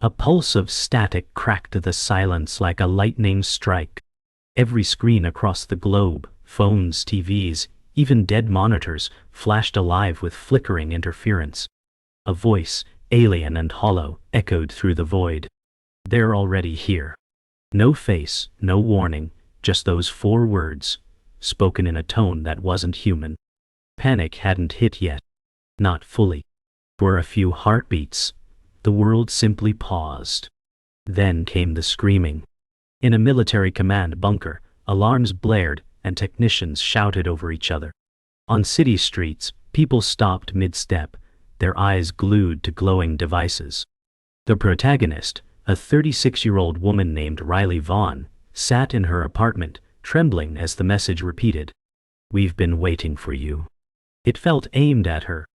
A pulse of static cracked the silence like a lightning strike. Every screen across the globe, phones, TVs, even dead monitors, flashed alive with flickering interference. A voice, alien and hollow, echoed through the void. "They're already here." No face, no warning, just those 4 words, spoken in a tone that wasn't human. Panic hadn't hit yet. Not fully. For a few heartbeats, the world simply paused. Then came the screaming. In a military command bunker, alarms blared and technicians shouted over each other. On city streets, people stopped mid-step, their eyes glued to glowing devices. The protagonist, a 36-year-old woman named Vaughn, sat in her apartment, trembling as the message repeated, "We've been waiting for you." It felt aimed at her.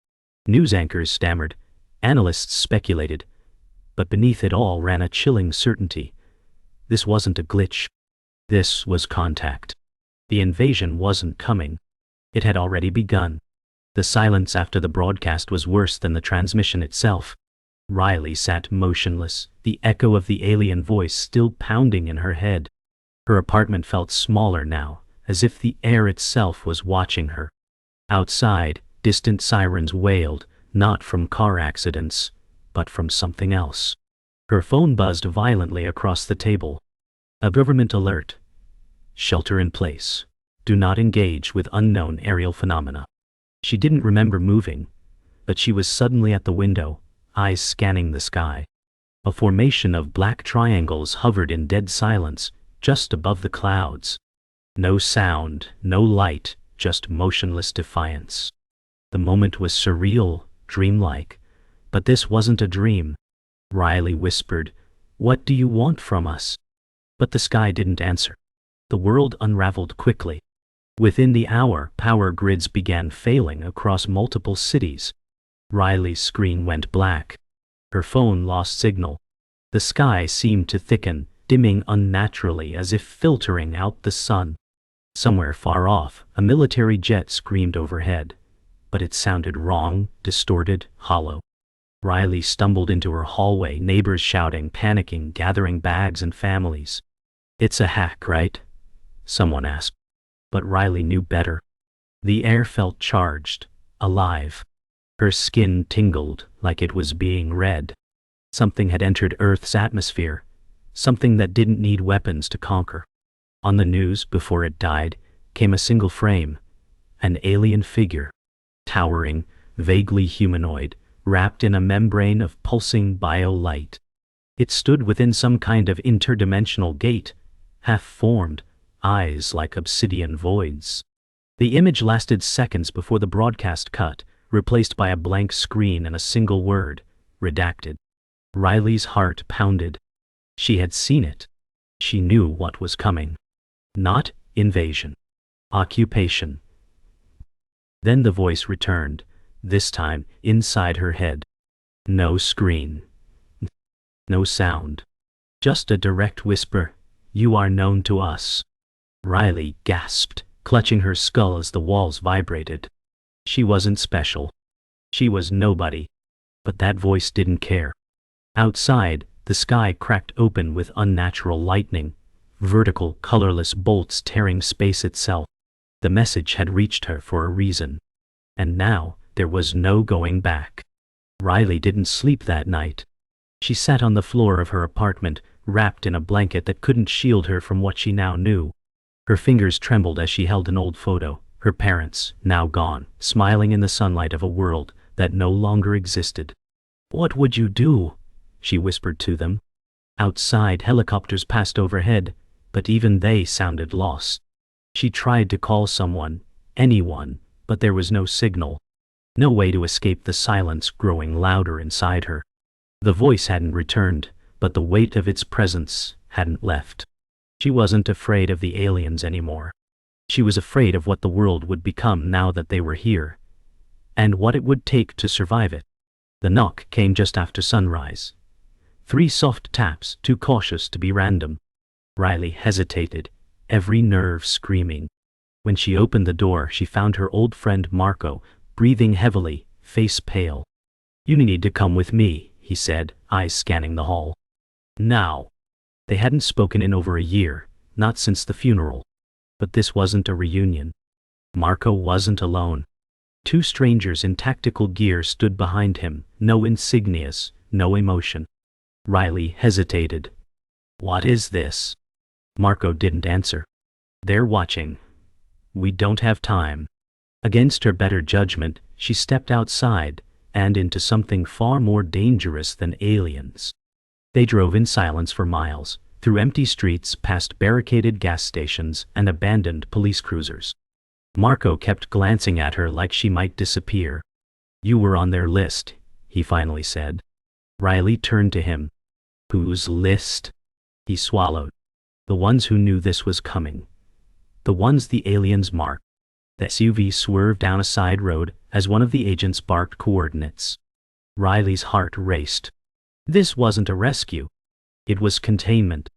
News anchors stammered, analysts speculated, but beneath it all ran a chilling certainty. This wasn't a glitch. This was contact. The invasion wasn't coming. It had already begun. The silence after the broadcast was worse than the transmission itself. Riley sat motionless, the echo of the alien voice still pounding in her head. Her apartment felt smaller now, as if the air itself was watching her. Outside, distant sirens wailed, not from car accidents, but from something else. Her phone buzzed violently across the table. A government alert. Shelter in place. Do not engage with unknown aerial phenomena. She didn't remember moving, but she was suddenly at the window, eyes scanning the sky. A formation of black triangles hovered in dead silence, just above the clouds. No sound, no light, just motionless defiance. The moment was surreal, dreamlike, but this wasn't a dream. Riley whispered, "What do you want from us?" But the sky didn't answer. The world unraveled quickly. Within the hour, power grids began failing across multiple cities. Riley's screen went black. Her phone lost signal. The sky seemed to thicken, dimming unnaturally as if filtering out the sun. Somewhere far off, a military jet screamed overhead, but it sounded wrong, distorted, hollow. Riley stumbled into her hallway, neighbors shouting, panicking, gathering bags and families. "It's a hack, right?" someone asked. But Riley knew better. The air felt charged, alive. Her skin tingled like it was being read. Something had entered Earth's atmosphere, something that didn't need weapons to conquer. On the news, before it died, came a single frame, an alien figure, towering, vaguely humanoid, wrapped in a membrane of pulsing bio-light. It stood within some kind of interdimensional gate, half-formed, eyes like obsidian voids. The image lasted seconds before the broadcast cut, replaced by a blank screen and a single word, redacted. Riley's heart pounded. She had seen it. She knew what was coming. Not invasion. Occupation. Then the voice returned, this time inside her head. No screen. No sound. Just a direct whisper, "You are known to us." Riley gasped, clutching her skull as the walls vibrated. She wasn't special. She was nobody. But that voice didn't care. Outside, the sky cracked open with unnatural lightning, vertical, colorless bolts tearing space itself. The message had reached her for a reason. And now, there was no going back. Riley didn't sleep that night. She sat on the floor of her apartment, wrapped in a blanket that couldn't shield her from what she now knew. Her fingers trembled as she held an old photo, her parents, now gone, smiling in the sunlight of a world that no longer existed. "What would you do?" she whispered to them. Outside, helicopters passed overhead, but even they sounded lost. She tried to call someone, anyone, but there was no signal. No way to escape the silence growing louder inside her. The voice hadn't returned, but the weight of its presence hadn't left. She wasn't afraid of the aliens anymore. She was afraid of what the world would become now that they were here, and what it would take to survive it. The knock came just after sunrise. 3 soft taps, too cautious to be random. Riley hesitated, every nerve screaming. When she opened the door, she found her old friend Marco, breathing heavily, face pale. "You need to come with me," he said, eyes scanning the hall. Now. They hadn't spoken in over a year, not since the funeral. But this wasn't a reunion. Marco wasn't alone. Two strangers in tactical gear stood behind him, no insignias, no emotion. Riley hesitated. What is this? Marco didn't answer. They're watching. We don't have time. Against her better judgment, she stepped outside, and into something far more dangerous than aliens. They drove in silence for miles, through empty streets, past barricaded gas stations and abandoned police cruisers. Marco kept glancing at her like she might disappear. You were on their list, he finally said. Riley turned to him. Whose list? He swallowed. The ones who knew this was coming. The ones the aliens marked. The SUV swerved down a side road as one of the agents barked coordinates. Riley's heart raced. This wasn't a rescue. It was containment.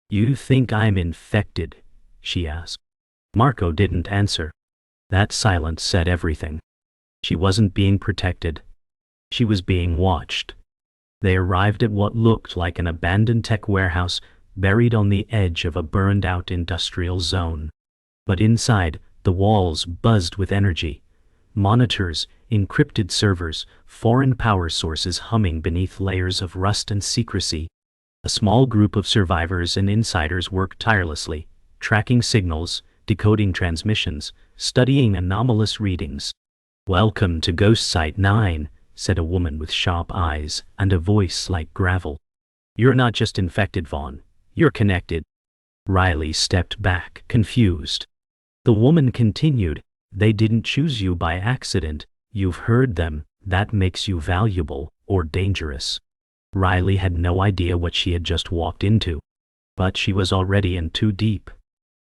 You think I'm infected? She asked. Marco didn't answer. That silence said everything. She wasn't being protected. She was being watched. They arrived at what looked like an abandoned tech warehouse buried on the edge of a burned-out industrial zone. But inside, the walls buzzed with energy. Monitors, encrypted servers, foreign power sources humming beneath layers of rust and secrecy. A small group of survivors and insiders worked tirelessly, tracking signals, decoding transmissions, studying anomalous readings. Welcome to Ghost Site 9, said a woman with sharp eyes and a voice like gravel. You're not just infected, Vaughn. You're connected. Riley stepped back, confused. The woman continued, they didn't choose you by accident. You've heard them. That makes you valuable or dangerous. Riley had no idea what she had just walked into. But she was already in too deep.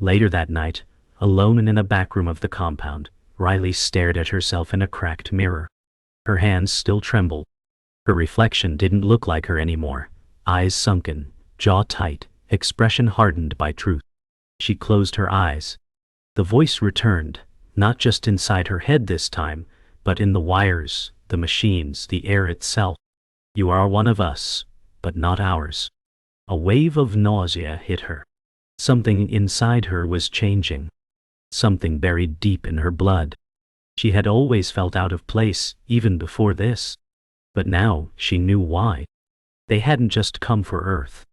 Later that night, alone in a back room of the compound, Riley stared at herself in a cracked mirror. Her hands still trembled. Her reflection didn't look like her anymore. Eyes sunken, jaw tight, expression hardened by truth. She closed her eyes. The voice returned, not just inside her head this time, but in the wires, the machines, the air itself. You are one of us, but not ours. A wave of nausea hit her. Something inside her was changing. Something buried deep in her blood. She had always felt out of place, even before this. But now she knew why. They hadn't just come for Earth.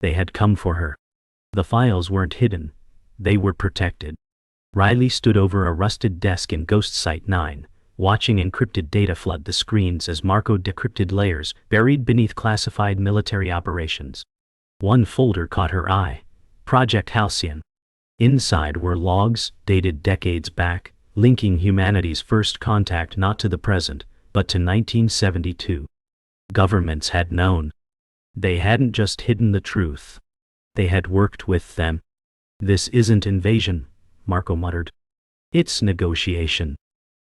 They had come for her. The files weren't hidden. They were protected. Riley stood over a rusted desk in Ghost Site 9, watching encrypted data flood the screens as Marco decrypted layers buried beneath classified military operations. One folder caught her eye. Project Halcyon. Inside were logs, dated decades back, linking humanity's first contact not to the present, but to 1972. Governments had known. They hadn't just hidden the truth. They had worked with them. This isn't invasion, Marco muttered. It's negotiation.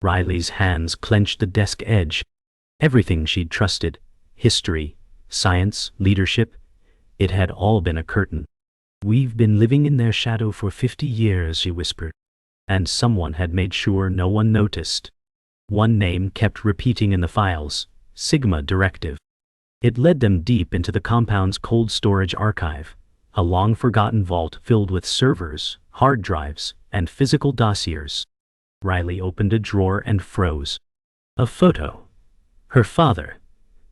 Riley's hands clenched the desk edge. Everything she'd trusted, history, science, leadership, it had all been a curtain. We've been living in their shadow for 50 years, she whispered. And someone had made sure no one noticed. One name kept repeating in the files, Sigma Directive. It led them deep into the compound's cold storage archive, a long-forgotten vault filled with servers, hard drives, and physical dossiers. Riley opened a drawer and froze. A photo. Her father,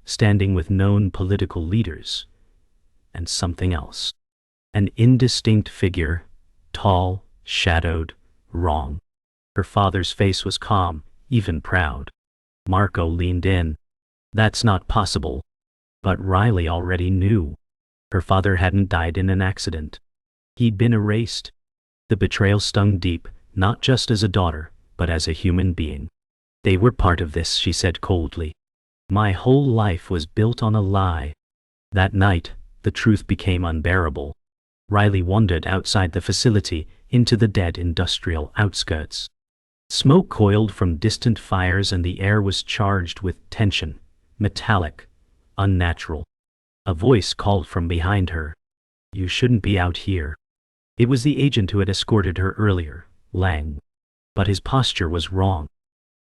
standing with known political leaders. And something else. An indistinct figure, tall, shadowed, wrong. Her father's face was calm, even proud. Marco leaned in. That's not possible. But Riley already knew. Her father hadn't died in an accident. He'd been erased. The betrayal stung deep, not just as a daughter, but as a human being. They were part of this, she said coldly. My whole life was built on a lie. That night, the truth became unbearable. Riley wandered outside the facility, into the dead industrial outskirts. Smoke coiled from distant fires and the air was charged with tension, metallic, unnatural. A voice called from behind her. You shouldn't be out here. It was the agent who had escorted her earlier, Lang. But his posture was wrong.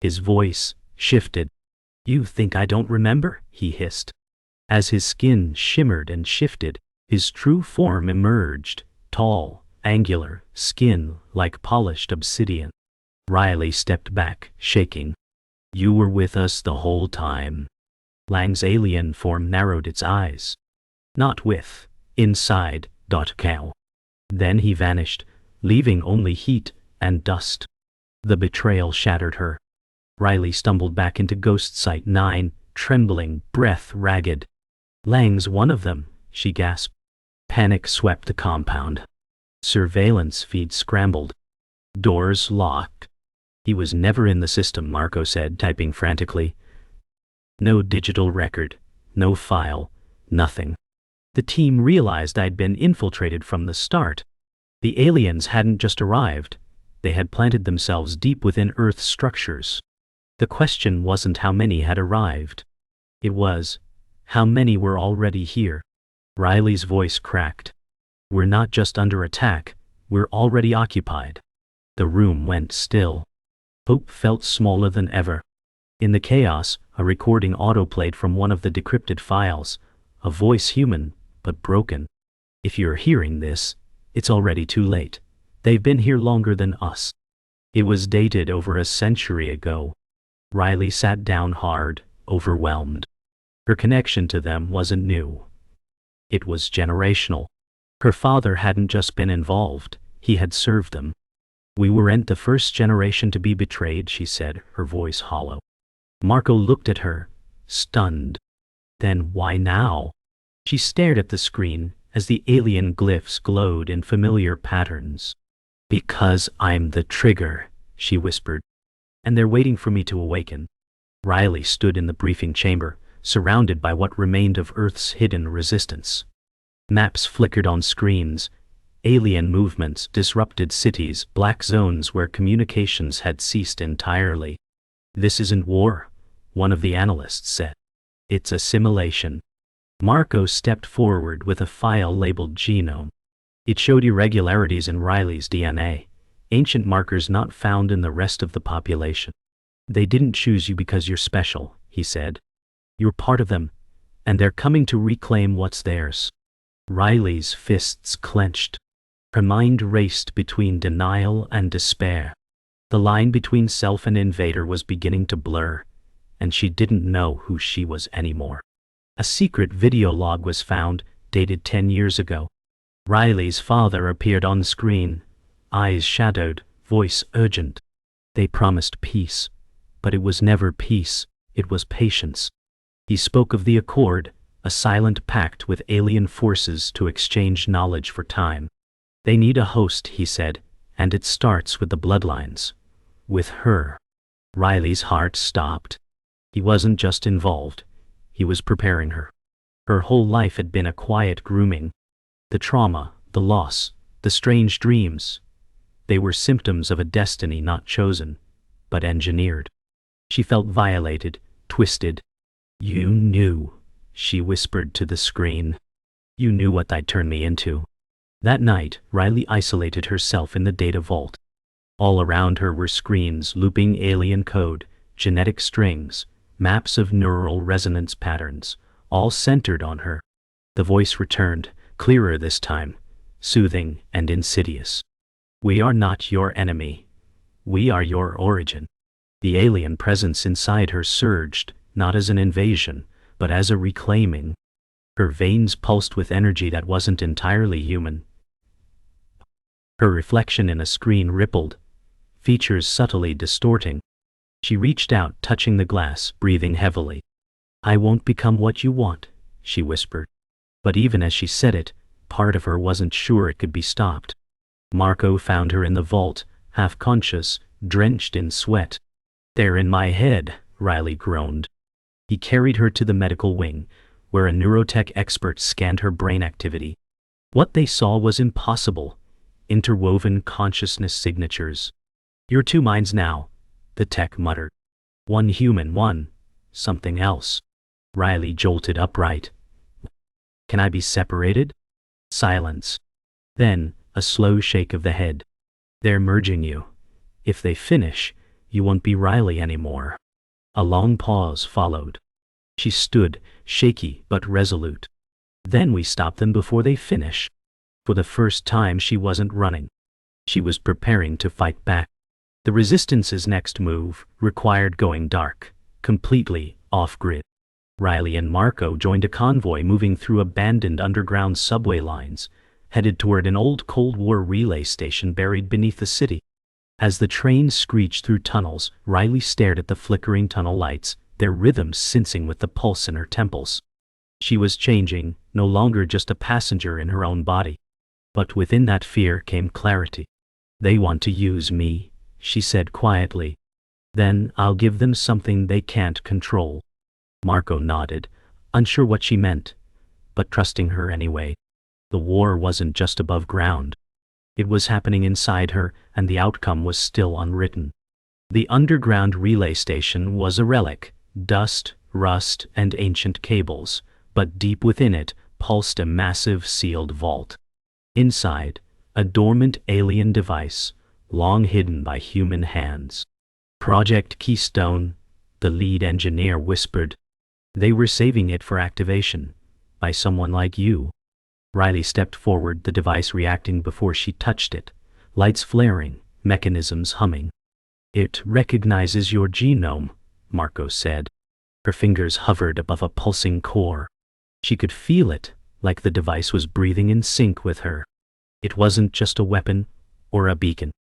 His voice shifted. You think I don't remember? He hissed. As his skin shimmered and shifted, his true form emerged, tall, angular, skin like polished obsidian. Riley stepped back, shaking. You were with us the whole time. Lang's alien form narrowed its eyes. Not with, inside, cow. Then he vanished, leaving only heat and dust. The betrayal shattered her. Riley stumbled back into Ghost Site 9, trembling, breath ragged. Lang's one of them, she gasped. Panic swept the compound. Surveillance feed scrambled. Doors locked. He was never in the system, Marco said, typing frantically. No digital record, no file, nothing. The team realized I'd been infiltrated from the start. The aliens hadn't just arrived. They had planted themselves deep within Earth's structures. The question wasn't how many had arrived. It was, how many were already here? Riley's voice cracked. We're not just under attack, we're already occupied. The room went still. Hope felt smaller than ever. In the chaos, a recording autoplayed from one of the decrypted files, a voice human, but broken. If you're hearing this, it's already too late. They've been here longer than us. It was dated over a century ago. Riley sat down hard, overwhelmed. Her connection to them wasn't new. It was generational. Her father hadn't just been involved, he had served them. We weren't the first generation to be betrayed, she said, her voice hollow. Marco looked at her, stunned. Then why now? She stared at the screen as the alien glyphs glowed in familiar patterns. Because I'm the trigger, she whispered. And they're waiting for me to awaken. Riley stood in the briefing chamber, surrounded by what remained of Earth's hidden resistance. Maps flickered on screens. Alien movements disrupted cities, black zones where communications had ceased entirely. This isn't war, one of the analysts said. It's a simulation. Marco stepped forward with a file labeled genome. It showed irregularities in Riley's DNA, ancient markers not found in the rest of the population. They didn't choose you because you're special, he said. You're part of them, and they're coming to reclaim what's theirs. Riley's fists clenched. Her mind raced between denial and despair. The line between self and invader was beginning to blur, and she didn't know who she was anymore. A secret video log was found, dated 10 years ago. Riley's father appeared on screen, eyes shadowed, voice urgent. They promised peace, but it was never peace, it was patience. He spoke of the Accord, a silent pact with alien forces to exchange knowledge for time. They need a host, he said, and it starts with the bloodlines. With her. Riley's heart stopped. He wasn't just involved, he was preparing her. Her whole life had been a quiet grooming. The trauma, the loss, the strange dreams. They were symptoms of a destiny not chosen, but engineered. She felt violated, twisted. You knew, she whispered to the screen. You knew what they'd turn me into. That night, Riley isolated herself in the data vault. All around her were screens looping alien code, genetic strings, maps of neural resonance patterns, all centered on her. The voice returned, clearer this time, soothing and insidious. We are not your enemy. We are your origin. The alien presence inside her surged, not as an invasion, but as a reclaiming. Her veins pulsed with energy that wasn't entirely human. Her reflection in a screen rippled, features subtly distorting. She reached out, touching the glass, breathing heavily. I won't become what you want, she whispered. But even as she said it, part of her wasn't sure it could be stopped. Marco found her in the vault, half-conscious, drenched in sweat. They're in my head, Riley groaned. He carried her to the medical wing, where a neurotech expert scanned her brain activity. What they saw was impossible. Interwoven consciousness signatures. You're two minds now, the tech muttered. One human, one something else. Riley jolted upright. Can I be separated? Silence. Then, a slow shake of the head. They're merging you. If they finish, you won't be Riley anymore. A long pause followed. She stood, shaky but resolute. Then we stop them before they finish. For the first time she wasn't running. She was preparing to fight back. The Resistance's next move required going dark, completely off-grid. Riley and Marco joined a convoy moving through abandoned underground subway lines, headed toward an old Cold War relay station buried beneath the city. As the train screeched through tunnels, Riley stared at the flickering tunnel lights, their rhythms sensing with the pulse in her temples. She was changing, no longer just a passenger in her own body. But within that fear came clarity. "They want to use me," she said quietly. "Then I'll give them something they can't control." Marco nodded, unsure what she meant, but trusting her anyway. The war wasn't just above ground. It was happening inside her, and the outcome was still unwritten. The underground relay station was a relic, dust, rust, and ancient cables, but deep within it pulsed a massive sealed vault. Inside, a dormant alien device, long hidden by human hands. "Project Keystone," the lead engineer whispered. "They were saving it for activation, by someone like you." Riley stepped forward, the device reacting before she touched it, lights flaring, mechanisms humming. "It recognizes your genome," Marco said. Her fingers hovered above a pulsing core. She could feel it, like the device was breathing in sync with her. It wasn't just a weapon or a beacon.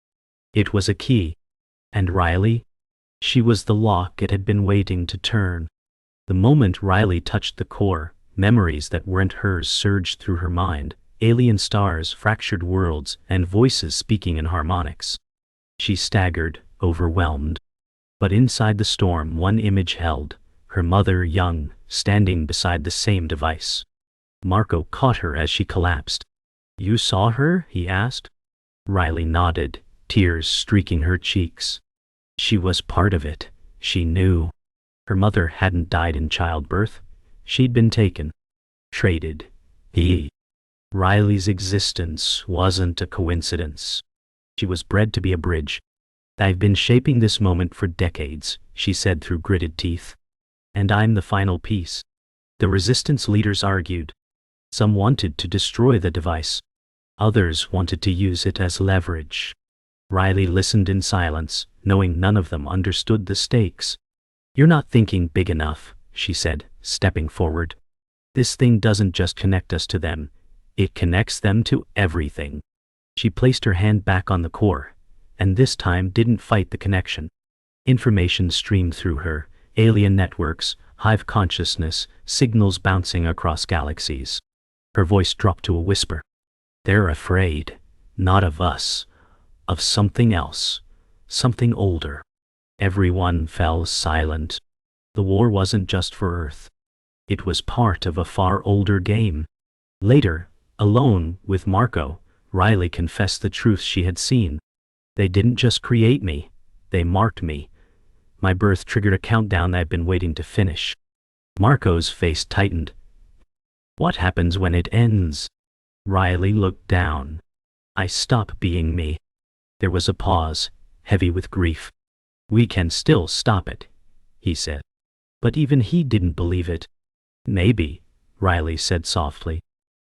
It was a key. And Riley? She was the lock it had been waiting to turn. The moment Riley touched the core, memories that weren't hers surged through her mind, alien stars, fractured worlds, and voices speaking in harmonics. She staggered, overwhelmed. But inside the storm, one image held, her mother young, standing beside the same device. Marco caught her as she collapsed. "You saw her?" he asked. Riley nodded, tears streaking her cheeks. She was part of it, she knew. Her mother hadn't died in childbirth. She'd been taken. Traded. Riley's existence wasn't a coincidence. She was bred to be a bridge. "I've been shaping this moment for decades," she said through gritted teeth. "And I'm the final piece." The Resistance leaders argued. Some wanted to destroy the device. Others wanted to use it as leverage. Riley listened in silence, knowing none of them understood the stakes. "You're not thinking big enough," she said, stepping forward. "This thing doesn't just connect us to them. It connects them to everything." She placed her hand back on the core, and this time didn't fight the connection. Information streamed through her, alien networks, hive consciousness, signals bouncing across galaxies. Her voice dropped to a whisper. "They're afraid, not of us, of something else, something older." Everyone fell silent. The war wasn't just for Earth. It was part of a far older game. Later, alone with Marco, Riley confessed the truth she had seen. "They didn't just create me, they marked me. My birth triggered a countdown I've been waiting to finish." Marco's face tightened. "What happens when it ends?" Riley looked down. "I stop being me." There was a pause, heavy with grief. "We can still stop it," he said. But even he didn't believe it. "Maybe," Riley said softly.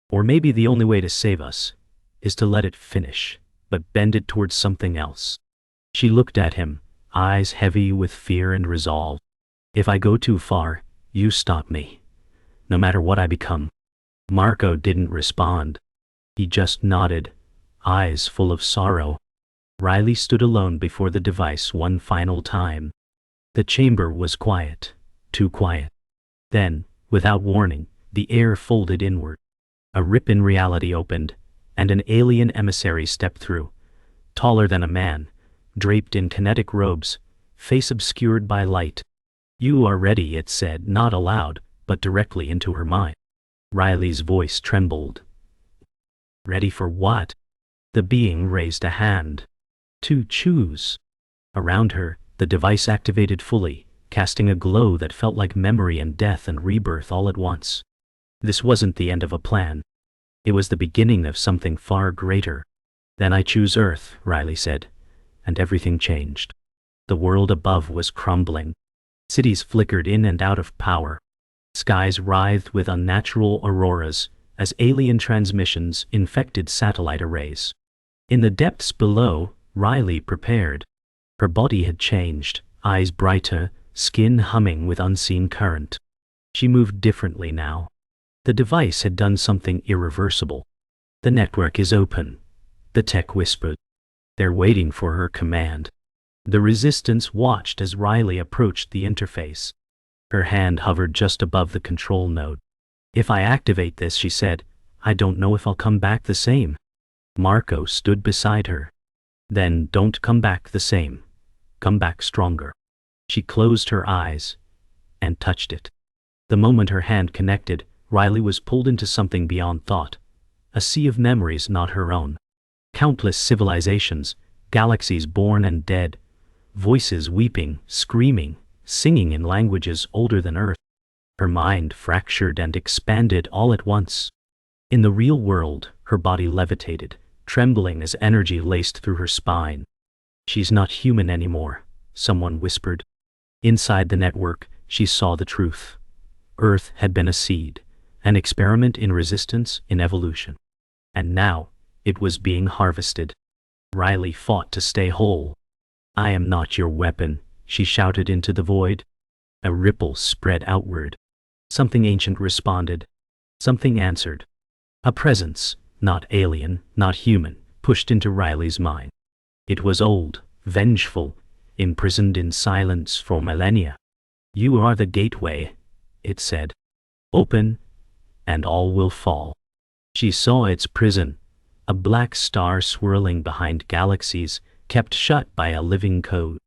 "Or maybe the only way to save us is to let it finish, but bend it towards something else." She looked at him, eyes heavy with fear and resolve. "If I go too far, you stop me, no matter what I become." Marco didn't respond. He just nodded, eyes full of sorrow. Riley stood alone before the device one final time. The chamber was quiet, too quiet. Then, without warning, the air folded inward. A rip in reality opened, and an alien emissary stepped through, taller than a man, draped in kinetic robes, face obscured by light. "You are ready," it said, not aloud, but directly into her mind. Riley's voice trembled. "Ready for what?" The being raised a hand. "To choose." Around her, the device activated fully, casting a glow that felt like memory and death and rebirth all at once. This wasn't the end of a plan. It was the beginning of something far greater. "Then I choose Earth," Riley said, and everything changed. The world above was crumbling. Cities flickered in and out of power. Skies writhed with unnatural auroras as alien transmissions infected satellite arrays. In the depths below, Riley prepared. Her body had changed, eyes brighter, skin humming with unseen current. She moved differently now. The device had done something irreversible. "The network is open," the tech whispered. "They're waiting for her command." The Resistance watched as Riley approached the interface. Her hand hovered just above the control node. "If I activate this," she said, "I don't know if I'll come back the same." Marco stood beside her. "Then don't come back the same. Come back stronger." She closed her eyes and touched it. The moment her hand connected, Riley was pulled into something beyond thought. A sea of memories not her own. Countless civilizations, galaxies born and dead, voices weeping, screaming, singing in languages older than Earth. Her mind fractured and expanded all at once. In the real world, her body levitated, trembling as energy laced through her spine. "She's not human anymore," someone whispered. Inside the network, she saw the truth. Earth had been a seed, an experiment in resistance, in evolution. And now, it was being harvested. Riley fought to stay whole. "I am not your weapon," she shouted into the void. A ripple spread outward. Something ancient responded. Something answered. A presence, not alien, not human, pushed into Riley's mind. It was old, vengeful, imprisoned in silence for millennia. "You are the gateway," it said. "Open, and all will fall." She saw its prison, a black star swirling behind galaxies, kept shut by a living code.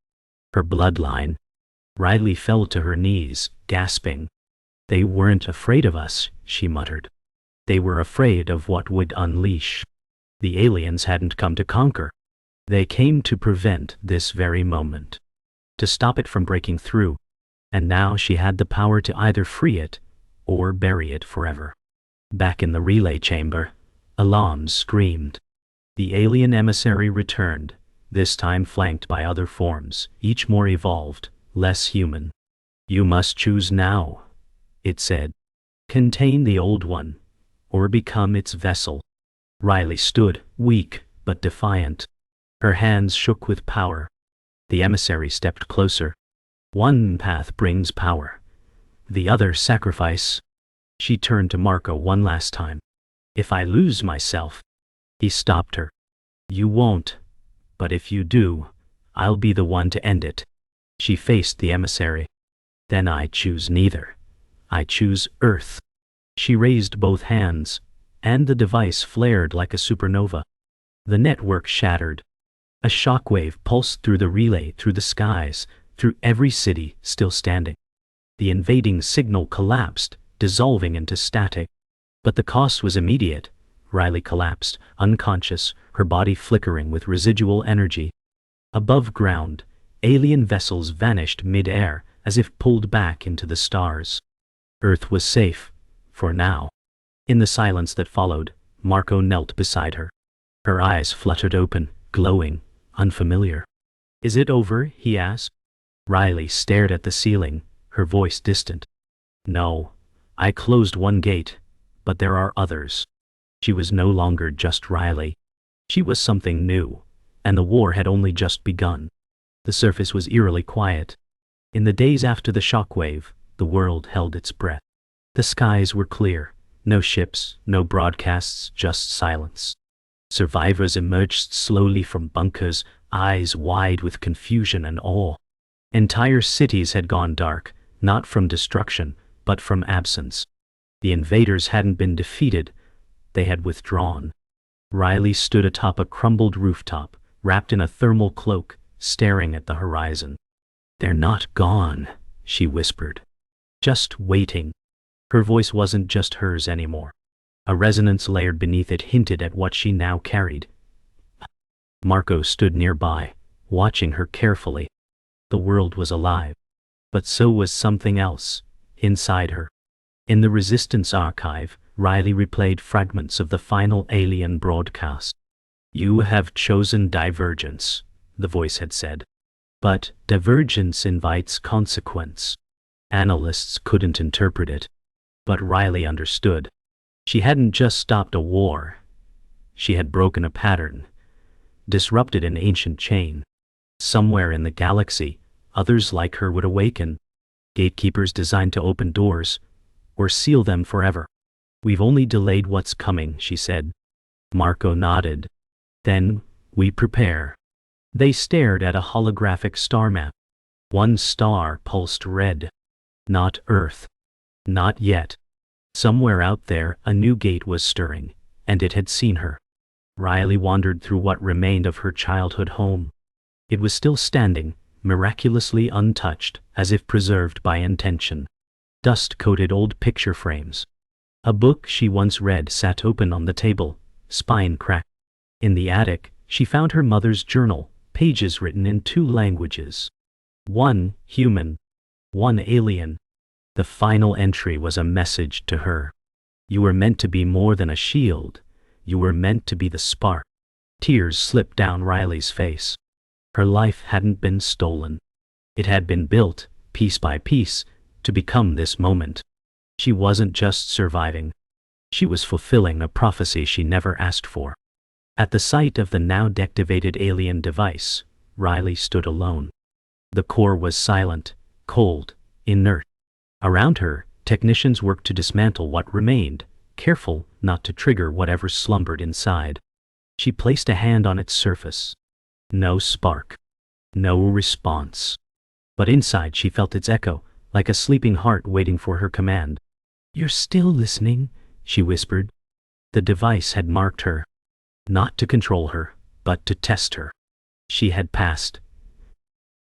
Her bloodline. Riley fell to her knees, gasping. "They weren't afraid of us," she muttered. "They were afraid of what would unleash." The aliens hadn't come to conquer. They came to prevent this very moment, to stop it from breaking through. And now she had the power to either free it or bury it forever. Back in the relay chamber, alarms screamed. The alien emissary returned, this time flanked by other forms, each more evolved, less human. "You must choose now," it said. "Contain the old one, or become its vessel." Riley stood, weak but defiant. Her hands shook with power. The emissary stepped closer. "One path brings power, the other sacrifice." She turned to Marco one last time. "If I lose myself..." He stopped her. "You won't. But if you do, I'll be the one to end it." She faced the emissary. "Then I choose neither. I choose Earth." She raised both hands, and the device flared like a supernova. The network shattered. A shockwave pulsed through the relay, through the skies, through every city still standing. The invading signal collapsed, dissolving into static. But the cost was immediate. Riley collapsed, unconscious, her body flickering with residual energy. Above ground, alien vessels vanished mid-air, as if pulled back into the stars. Earth was safe, for now. In the silence that followed, Marco knelt beside her. Her eyes fluttered open, glowing, unfamiliar. "Is it over?" he asked. Riley stared at the ceiling, her voice distant. "No, I closed one gate, but there are others." She was no longer just Riley. She was something new, and the war had only just begun. The surface was eerily quiet. In the days after the shockwave, the world held its breath. The skies were clear, no ships, no broadcasts, just silence. Survivors emerged slowly from bunkers, eyes wide with confusion and awe. Entire cities had gone dark, not from destruction, but from absence. The invaders hadn't been defeated, they had withdrawn. Riley stood atop a crumbled rooftop, wrapped in a thermal cloak, staring at the horizon. "They're not gone," she whispered. "Just waiting." Her voice wasn't just hers anymore. A resonance layered beneath it hinted at what she now carried. Marco stood nearby, watching her carefully. The world was alive. But so was something else, inside her. In the Resistance archive, Riley replayed fragments of the final alien broadcast. "You have chosen divergence," the voice had said. "But divergence invites consequence." Analysts couldn't interpret it. But Riley understood. She hadn't just stopped a war. She had broken a pattern, disrupted an ancient chain. Somewhere in the galaxy, others like her would awaken. Gatekeepers designed to open doors, or seal them forever. "We've only delayed what's coming," she said. Marco nodded. "Then, we prepare." They stared at a holographic star map. One star pulsed red. Not Earth. Not yet. Somewhere out there, a new gate was stirring, and it had seen her. Riley wandered through what remained of her childhood home. It was still standing, miraculously untouched, as if preserved by intention. Dust-coated old picture frames. A book she once read sat open on the table, spine cracked. In the attic, she found her mother's journal, pages written in 2 languages. One human, one alien. The final entry was a message to her. "You were meant to be more than a shield. You were meant to be the spark." Tears slipped down Riley's face. Her life hadn't been stolen. It had been built, piece by piece, to become this moment. She wasn't just surviving. She was fulfilling a prophecy she never asked for. At the sight of the now deactivated alien device, Riley stood alone. The core was silent, cold, inert. Around her, technicians worked to dismantle what remained, careful not to trigger whatever slumbered inside. She placed a hand on its surface. No spark. No response. But inside she felt its echo, like a sleeping heart waiting for her command. "You're still listening," she whispered. The device had marked her. Not to control her, but to test her. She had passed.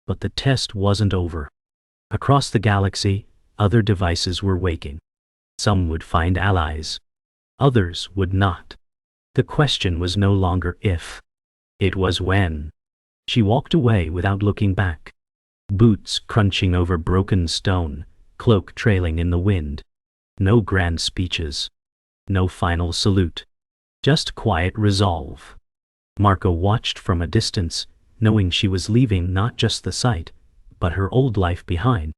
But the test wasn't over. Across the galaxy, other devices were waking. Some would find allies. Others would not. The question was no longer if. It was when. She walked away without looking back. Boots crunching over broken stone, cloak trailing in the wind. No grand speeches. No final salute. Just quiet resolve. Marco watched from a distance, knowing she was leaving not just the site, but her old life behind.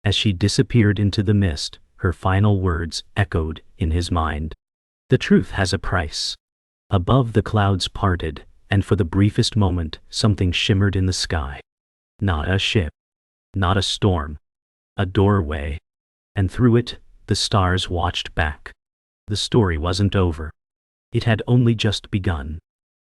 As she disappeared into the mist, her final words echoed in his mind. "The truth has a price." Above the clouds parted, and for the briefest moment, something shimmered in the sky. Not a ship. Not a storm. A doorway. And through it, the stars watched back. The story wasn't over. It had only just begun.